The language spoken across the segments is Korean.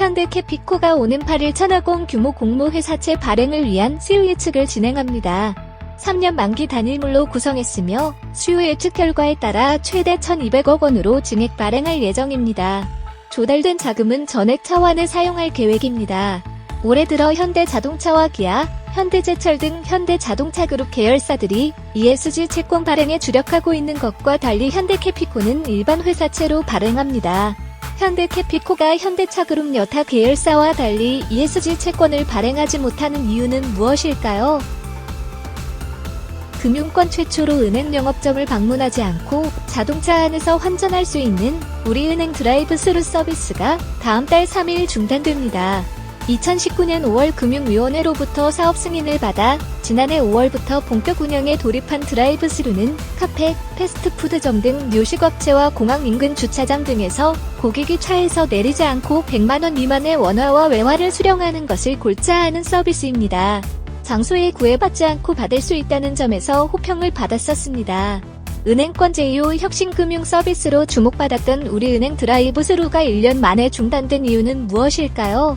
현대캐피코가 오는 8일 천하공 규모 공모회사채 발행을 위한 수요 예측을 진행합니다. 3년 만기 단일물로 구성했으며 수요 예측 결과에 따라 최대 1,200억 원으로 증액 발행할 예정입니다. 조달된 자금은 전액 차환을 사용할 계획입니다. 올해 들어 현대자동차와 기아, 현대제철 등 현대자동차 그룹 계열사들이 ESG 채권 발행에 주력하고 있는 것과 달리 현대캐피코는 일반 회사채로 발행합니다. 현대캐피코가 현대차그룹 여타 계열사와 달리 ESG 채권을 발행하지 못하는 이유는 무엇일까요? 금융권 최초로 은행 영업점을 방문하지 않고 자동차 안에서 환전할 수 있는 우리은행 드라이브 스루 서비스가 다음 달 3일 중단됩니다. 2019년 5월 금융위원회로부터 사업 승인을 받아 지난해 5월부터 본격 운영에 돌입한 드라이브 스루는 카페, 패스트푸드점 등 요식업체와 공항 인근 주차장 등에서 고객이 차에서 내리지 않고 100만원 미만의 원화와 외화를 수령하는 것을 골자하는 서비스입니다. 장소에 구애받지 않고 받을 수 있다는 점에서 호평을 받았었습니다. 은행권 제2호 혁신금융 서비스로 주목받았던 우리은행 드라이브 스루가 1년 만에 중단된 이유는 무엇일까요?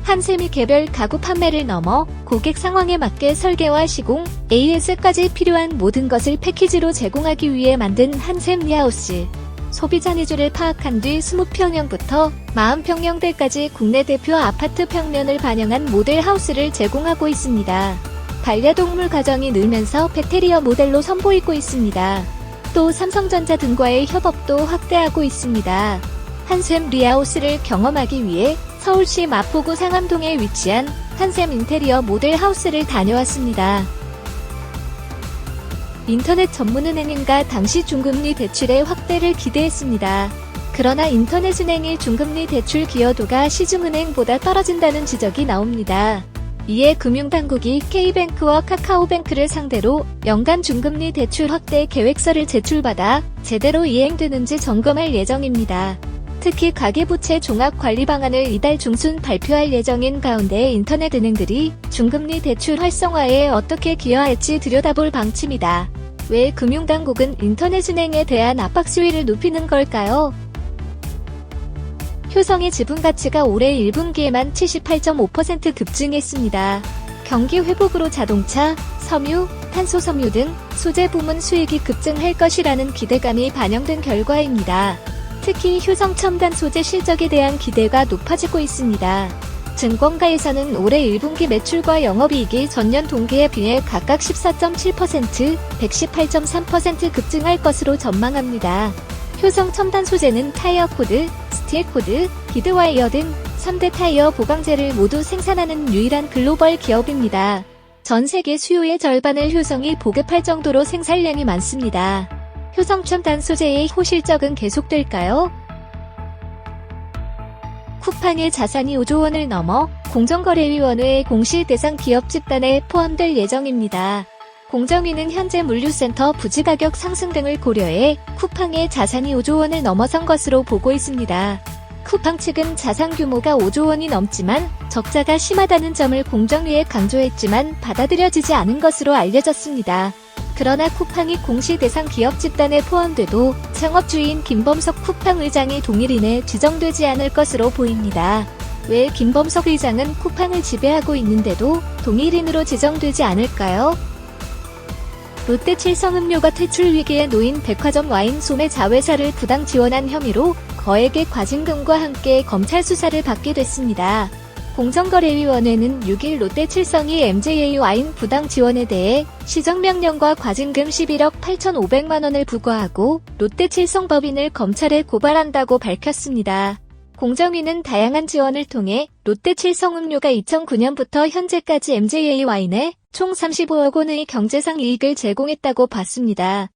한샘이 개별 가구 판매를 넘어 고객 상황에 맞게 설계와 시공, AS까지 필요한 모든 것을 패키지로 제공하기 위해 만든 한샘 리하우스. 소비자 니즈를 파악한 뒤 20평형부터 40평형대까지 국내 대표 아파트 평면을 반영한 모델 하우스를 제공하고 있습니다. 반려동물 가정이 늘면서 펫테리어 모델로 선보이고 있습니다. 또 삼성전자 등과의 협업도 확대하고 있습니다. 한샘 리하우스를 경험하기 위해 서울시 마포구 상암동에 위치한 한샘 인테리어 모델 하우스를 다녀왔습니다. 인터넷 전문은행인가 당시 중금리 대출의 확대를 기대했습니다. 그러나 인터넷은행의 중금리 대출 기여도가 시중은행보다 떨어진다는 지적이 나옵니다. 이에 금융당국이 K뱅크와 카카오뱅크를 상대로 연간 중금리 대출 확대 계획서를 제출받아 제대로 이행되는지 점검할 예정입니다. 특히 가계부채 종합관리 방안을 이달 중순 발표할 예정인 가운데 인터넷은행들이 중금리 대출 활성화에 어떻게 기여할지 들여다볼 방침이다. 왜 금융당국은 인터넷은행에 대한 압박 수위를 높이는 걸까요? 효성의 지분가치가 올해 1분기에만 78.5% 급증했습니다. 경기 회복으로 자동차, 섬유, 탄소섬유 등 소재 부문 수익이 급증할 것이라는 기대감이 반영된 결과입니다. 특히 효성 첨단 소재 실적에 대한 기대가 높아지고 있습니다. 증권가에서는 올해 1분기 매출과 영업이익이 전년 동기에 비해 각각 14.7%, 118.3% 급증할 것으로 전망합니다. 효성 첨단 소재는 타이어 코드, 스틸 코드, 기드와이어 등 3대 타이어 보강재를 모두 생산하는 유일한 글로벌 기업입니다. 전 세계 수요의 절반을 효성이 보급할 정도로 생산량이 많습니다. 효성 첨단 소재의 호실적은 계속될까요? 쿠팡의 자산이 5조 원을 넘어 공정거래위원회의 공시 대상 기업 집단에 포함될 예정입니다. 공정위는 현재 물류센터 부지가격 상승 등을 고려해 쿠팡의 자산이 5조 원을 넘어선 것으로 보고 있습니다. 쿠팡 측은 자산 규모가 5조 원이 넘지만 적자가 심하다는 점을 공정위에 강조했지만 받아들여지지 않은 것으로 알려졌습니다. 그러나 쿠팡이 공시 대상 기업 집단에 포함돼도 창업주인 김범석 쿠팡 의장이 동일인에 지정되지 않을 것으로 보입니다. 왜 김범석 의장은 쿠팡을 지배하고 있는데도 동일인으로 지정되지 않을까요? 롯데 칠성음료가 퇴출 위기에 놓인 백화점 와인 소매 자회사를 부당 지원한 혐의로 거액의 과징금과 함께 검찰 수사를 받게 됐습니다. 공정거래위원회는 6일 롯데 칠성이 MJA 와인 부당 지원에 대해 시정명령과 과징금 11억 8,500만 원을 부과하고 롯데 칠성 법인을 검찰에 고발한다고 밝혔습니다. 공정위는 다양한 지원을 통해 롯데 칠성음료가 2009년부터 현재까지 MJA 와인에 총 35억 원의 경제상 이익을 제공했다고 봤습니다.